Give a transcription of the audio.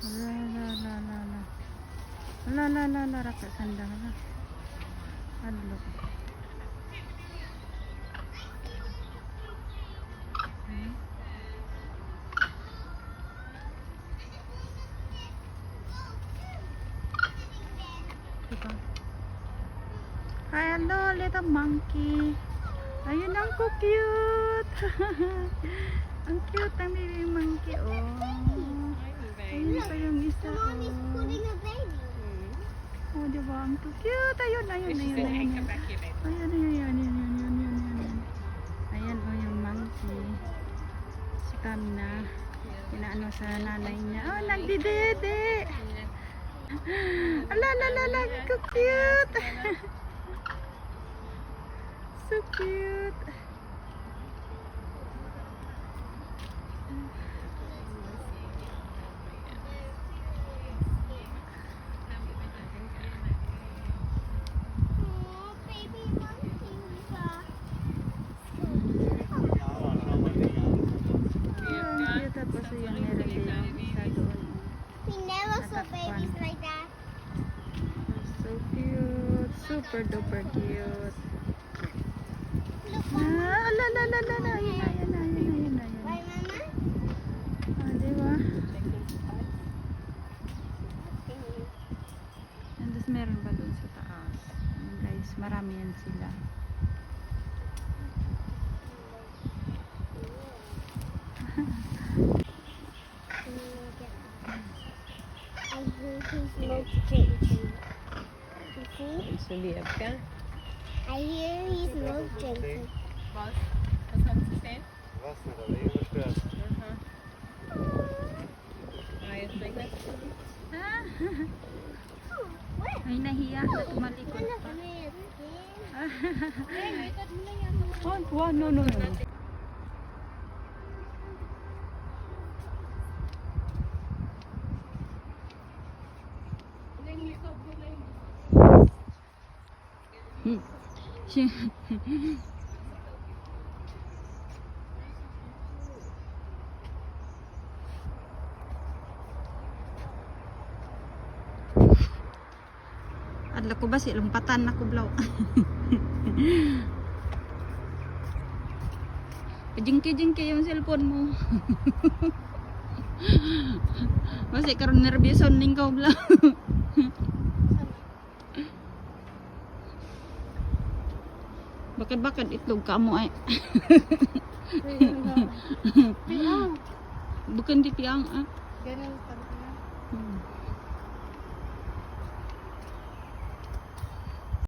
La raka sandang na. Adlo. Diba? Hi, hello, little monkey. Ayun ang cute. Ang cute ang baby monkey, oh. Ayun pa yung isa, oh. Oh, diba? Ang cute. Ayun. Ayun. Ayan, oh, yung monkey. Si Kamna. Inaano sa nanay niya. Oh, nagdidede. Ala, cute. So cute. Tapos yung meron din yung isa doon. We never saw babies like that. So cute. Super duper cute. Look, Ala. Ayan. right, Mama? Ah, diba? And tapos meron pa doon sa taas. Ayan, guys, marami yan sila. I hear he smokes drinking. You see? Solevka. I hear he smokes drinking. Was? Was haben Sie denn? Was nicht, aber immer stört. Aha. Ah, jetzt regnet es. Ah, Oh, where? ay nahiya na tumalikod Look, pa. I'm in Oh, wow, no. Adla ko ba si lumpatan ako blaw. Jingki yung cellphone mo. Masih karon nervyoson ning ko blaw. Bakad itlog ka mo ay. Piang. Bukan di piang ah. Ganun